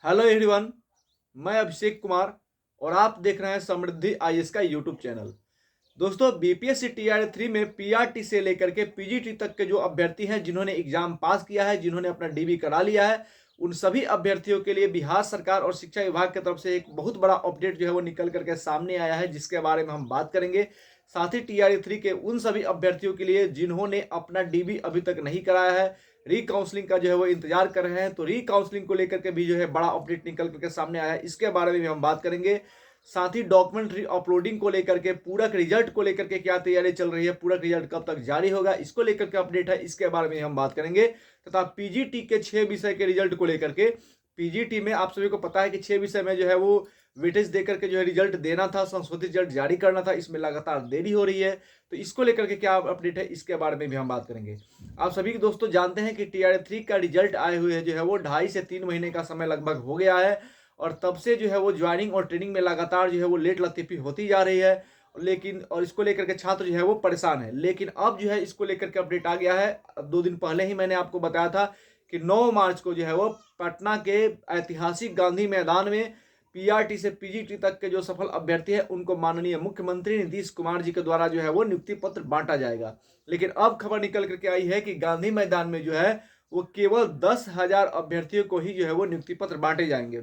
Hello everyone. मैं अभिषेक कुमार और आप देख रहे हैं समृद्धि आईएएस का यूट्यूब चैनल। दोस्तों, बीपीएससी टीआरई 3 में पीआरटी से लेकर के पीजीटी तक के जो अभ्यर्थी हैं जिन्होंने एग्जाम पास किया है, जिन्होंने अपना डीबी करा लिया है, उन सभी अभ्यर्थियों के लिए बिहार सरकार और शिक्षा विभाग की तरफ से एक बहुत बड़ा अपडेट जो है वो निकल करके सामने आया है, जिसके बारे में हम बात करेंगे। साथ ही टीआरई 3 के उन सभी अभ्यर्थियों के लिए जिन्होंने अपना डीबी अभी तक नहीं कराया है, रीकाउंसलिंग का जो है वो इंतजार कर रहे हैं, तो रीकाउंसलिंग को लेकर के भी जो है बड़ा अपडेट निकल करके सामने आया है, इसके बारे में भी हम बात करेंगे। साथ ही डॉक्यूमेंट्री अपलोडिंग को लेकर के, पूरक रिजल्ट को लेकर के क्या तैयारी चल रही है, पूरक रिजल्ट कब तक जारी होगा, इसको लेकर के अपडेट है, इसके बारे में हम बात करेंगे। तथा पीजीटी के 6 विषय के रिजल्ट को लेकर के, पीजीटी में आप सभी को पता है कि 6 विषय में जो है वो वेटेज देकर के जो है रिजल्ट देना था, संशोधित रिजल्ट जारी करना था, इसमें लगातार देरी हो रही है। तो इसको लेकर के क्या अपडेट है, इसके बारे में भी हम बात करेंगे। आप सभी दोस्तों जानते हैं कि टीआरई 3 का रिजल्ट आए हुए जो है वो 2.5 से 3 महीने का समय लगभग हो गया है, और तब से जो है वो ज्वाइनिंग और ट्रेनिंग में लगातार जो है वो लेट लतीफी होती जा रही है। लेकिन और इसको लेकर के छात्र जो है वो परेशान है। लेकिन अब जो है इसको लेकर के अपडेट आ गया है। अब 2 दिन पहले ही मैंने आपको बताया था कि 9 मार्च को जो है वो पटना के ऐतिहासिक गांधी मैदान में पीआरटी से पीजीटी तक के जो सफल अभ्यर्थी है उनको माननीय मुख्यमंत्री नीतीश कुमार जी के द्वारा जो है वो नियुक्ति पत्र बांटा जाएगा। लेकिन अब खबर निकल करके आई है कि गांधी मैदान में जो है वो केवल 10,000 अभ्यर्थियों को ही जो है वो नियुक्ति पत्र बांटे जाएंगे।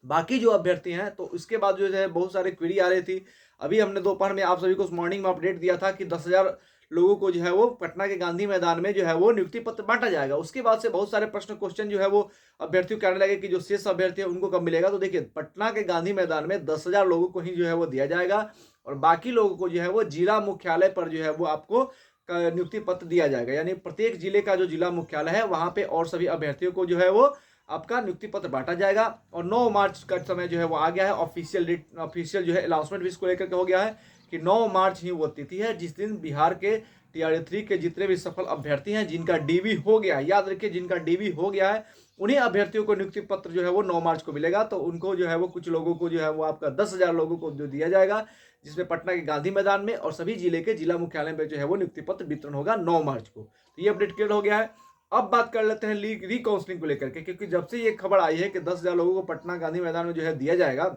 बाकी जो अभ्यर्थी हैं, तो उसके बाद जो है बहुत सारे क्वेरी आ रही थी। अभी हमने दोपहर में आप सभी को मॉर्निंग में अपडेट दिया था कि 10,000 लोगों को जो है वो पटना के गांधी मैदान में जो है वो नियुक्ति पत्र बांटा जाएगा। उसके बाद से बहुत सारे प्रश्न क्वेश्चन जो है वो अभ्यर्थियों को आने लगे कि जो शेष अभ्यर्थी है उनको कब मिलेगा। तो देखिए, पटना के गांधी मैदान में 10,000 लोगों को ही जो है वो दिया जाएगा, और बाकी लोगों को जो है वो जिला मुख्यालय पर जो है वो आपको नियुक्ति पत्र दिया जाएगा। यानी प्रत्येक जिले का जो जिला मुख्यालय है वहां पे और सभी अभ्यर्थियों को जो है वो आपका नियुक्ति पत्र बांटा जाएगा। और 9 मार्च का समय जो है वो आ गया है। ऑफिशियल जो है अनाउंसमेंट भी इसको लेकर के हो गया है कि 9 मार्च ही वो तिथि है जिस दिन बिहार के टीआरई 3 के जितने भी सफल अभ्यर्थी हैं जिनका डीवी हो गया है, याद रखिए जिनका डीवी हो गया है, उन्हीं अभ्यर्थियों को नियुक्ति पत्र जो है वो 9 मार्च को मिलेगा। तो उनको जो है वो कुछ लोगों को जो है वो आपका 10,000 लोगों को जो दिया जाएगा, जिसमें पटना के गांधी मैदान में और सभी जिले के जिला मुख्यालय में जो है वो नियुक्ति पत्र वितरण होगा 9 मार्च को। तो ये अपडेट क्लियर हो गया है। अब बात कर लेते हैं रीकाउंसलिंग को लेकर के, क्योंकि जब से ये खबर आई है कि 10,000 लोगों को पटना गांधी मैदान में जो है दिया जाएगा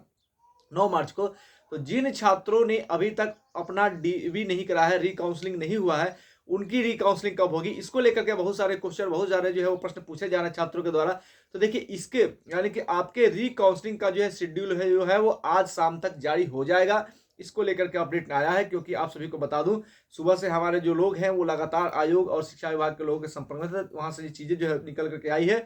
9 मार्च को, तो जिन छात्रों ने अभी तक अपना डीवी नहीं करा है, रीकाउंसलिंग नहीं हुआ है, उनकी रीकाउंसलिंग कब होगी, इसको लेकर के बहुत सारे क्वेश्चन, बहुत सारे जो है वो प्रश्न पूछे जा रहे हैं छात्रों के द्वारा। तो देखिए, इसके यानी कि आपके रीकाउंसलिंग का जो है शेड्यूल है जो है वो आज शाम तक जारी हो जाएगा। इसको लेकर के अपडेट आया है, क्योंकि आप सभी को बता दूं, सुबह से हमारे जो लोग हैं वो लगातार आयोग और शिक्षा विभाग के लोगों के संपर्क में थे। वहां से ये चीजें जो है निकल करके आई है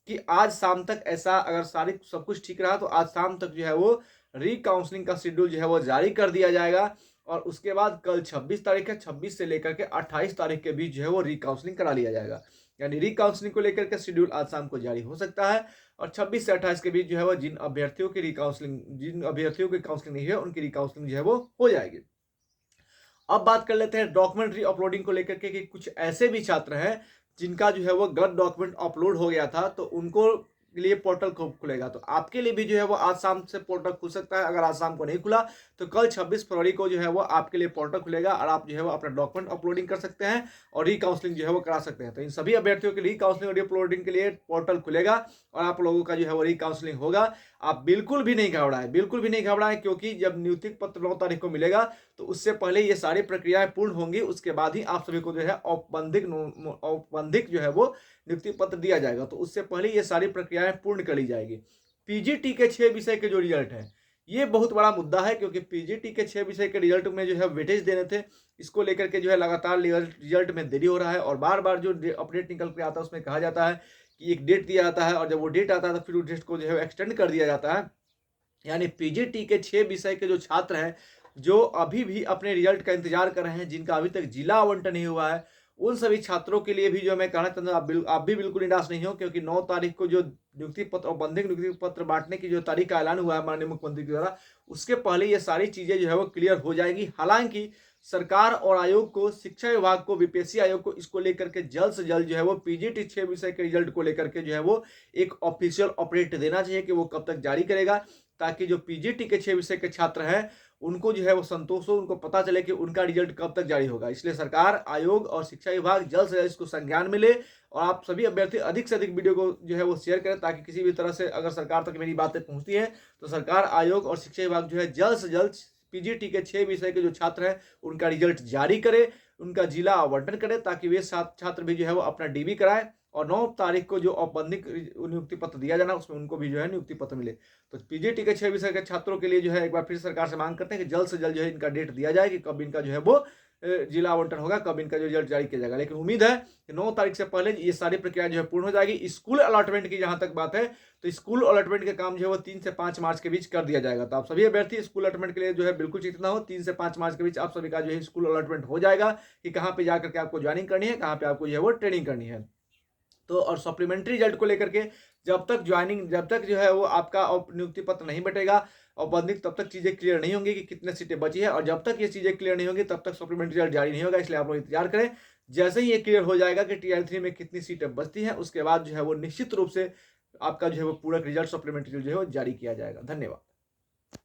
कि आज शाम तक, ऐसा अगर सारी सब कुछ ठीक रहा तो आज शाम तक जो है वो रीकाउंसलिंग का शेड्यूल जो है वो जारी कर दिया जाएगा। और उसके बाद कल 26 तारीख है, 26 से लेकर के 28 तारीख के बीच जो है वो रीकाउंसलिंग करा लिया जाएगा। यानी रीकाउंसलिंग को लेकर के शेड्यूल आज शाम को जारी हो सकता है, और 26 से 28 के बीच जो है वो जिन अभ्यर्थियों की काउंसलिंग नहीं है उनकी रिकाउंसलिंग जो है वो हो जाएगी। अब बात कर लेते हैं डॉक्यूमेंट्री अपलोडिंग को लेकर के कि कुछ ऐसे भी छात्र हैं जिनका जो है वो गलत डॉक्यूमेंट अपलोड हो गया था, तो उनको लिए पोर्टल खुलेगा। तो आपके लिए भी जो है वो आज शाम से पोर्टल खुल सकता है। अगर आज शाम को नहीं खुला तो कल 26 फरवरी को जो है वो आपके लिए पोर्टल खुलेगा, और आप जो है वो अपना डॉक्यूमेंट अपलोडिंग कर सकते हैं और रीकाउंसलिंग जो है वो करा सकते हैं। तो इन सभी अभ्यर्थियों के रीकाउंसलिंग और रीअपलोडिंग के लिए पोर्टल खुलेगा और आप लोगों का जो है वो रीकाउंसलिंग होगा। आप बिल्कुल भी नहीं घबराएं, बिल्कुल भी नहीं घबराएं, क्योंकि जब नियुक्ति पत्र 9 तारीख को मिलेगा तो उससे पहले ये सारी प्रक्रियाएं पूर्ण होंगी। उसके बाद ही आप सभी को जो है औपबंधिक जो है वो नियुक्ति पत्र दिया जाएगा। तो उससे पहले ये सारी प्रक्रियाएं पूर्ण कर ली जाएगी। पीजीटी के 6 विषय के जो रिजल्ट है, ये बहुत बड़ा मुद्दा है, क्योंकि पीजीटी के 6 विषय के रिजल्ट में जो है वेटेज देने थे। इसको लेकर के जो है लगातार रिजल्ट में देरी हो रहा है, और बार बार जो अपडेट निकल के आता है उसमें कहा जाता है कि एक डेट दिया जाता है, और जब वो डेट आता है तो फिर उस डेट को जो है एक्सटेंड कर दिया जाता है। यानी पीजीटी के 6 विषय के जो छात्र हैं, जो अभी भी अपने रिजल्ट का इंतजार कर रहे हैं, जिनका अभी तक जिला आवंटन नहीं हुआ है, उन सभी छात्रों के लिए भी जो मैं कहना चाहता हूँ, आप भी बिल्कुल निराश नहीं हो, क्योंकि 9 तारीख को जो नियुक्ति पत्र और बंधिक नियुक्ति पत्र बांटने की जो तारीख का ऐलान हुआ है माननीय मुख्यमंत्री के द्वारा, उसके पहले ये सारी चीजें जो है वो क्लियर हो जाएगी। हालांकि सरकार और आयोग को, शिक्षा विभाग को, बीपीएससी आयोग को इसको लेकर के जल्द से जल्द जो है वो पीजीटी 6 विषय के रिजल्ट को लेकर के जो है वो एक ऑफिशियल अपडेट देना चाहिए कि वो कब तक जारी करेगा, ताकि जो पीजीटी के 6 विषय के छात्र हैं उनको जो है वो संतोष हो, उनको पता चले कि उनका रिजल्ट कब तक जारी होगा। इसलिए सरकार, आयोग और शिक्षा विभाग जल्द से जल्द इसको संज्ञान में ले और आप सभी अभ्यर्थी अधिक से अधिक वीडियो को जो है वो शेयर करें, ताकि किसी भी तरह से अगर सरकार तक मेरी बातें पहुंचती है तो सरकार, आयोग और शिक्षा विभाग जो है जल्द से जल्द पीजीटी के 6 विषय के जो छात्र हैं उनका रिजल्ट जारी करे, उनका जिला आवंटन करे, ताकि वे छात्र भी जो है वो अपना डीबी कराए और 9 तारीख को जो औपबंधिक नियुक्ति पत्र दिया जाना उसमें उनको भी जो है नियुक्ति पत्र मिले। तो पीजीटी के 6 विषय के छात्रों के लिए जो है एक बार फिर सरकार से मांग करते हैं कि जल्द से जल्द जो है इनका डेट दिया जाए कि कब इनका जो है वो जिला आवंटन होगा, कब इनका जो रिजल्ट जारी किया जाएगा। लेकिन उम्मीद है कि 9 तारीख से पहले ये सारी प्रक्रिया जो है पूर्ण हो जाएगी। स्कूल अलॉटमेंट की जहां तक बात है तो स्कूल अलॉटमेंट के काम जो है वो 3 से 5 मार्च के बीच कर दिया जाएगा। तो आप सभी अभ्यर्थी स्कूल अलॉटमेंट के लिए जो है बिल्कुल चिंतित ना हो। 3 से 5 मार्च के बीच आप सभी का जो है स्कूल अलॉटमेंट हो जाएगा कि कहाँ पे जाकर के आपको ज्वाइनिंग करनी है, कहाँ पे आपको जो है वो ट्रेनिंग करनी है। तो और सप्लीमेंट्री रिजल्ट को लेकर के जब तक जो है वो आपका नियुक्ति पत्र नहीं बटेगा औपबंधिक, तब तक चीजें क्लियर नहीं होंगी कि कितने सीटें बची है, और जब तक ये चीजें क्लियर नहीं होंगी तब तक सप्लीमेंट्री रिजल्ट जारी नहीं होगा। इसलिए आप लोग इंतजार करें। जैसे ही ये क्लियर हो जाएगा कि टीआर 3 में कितनी सीटें बचती हैं, उसके बाद जो है वो निश्चित रूप से आपका जो है वो पूरा रिजल्ट सप्लीमेंट्री जो है वो जारी किया जाएगा। धन्यवाद।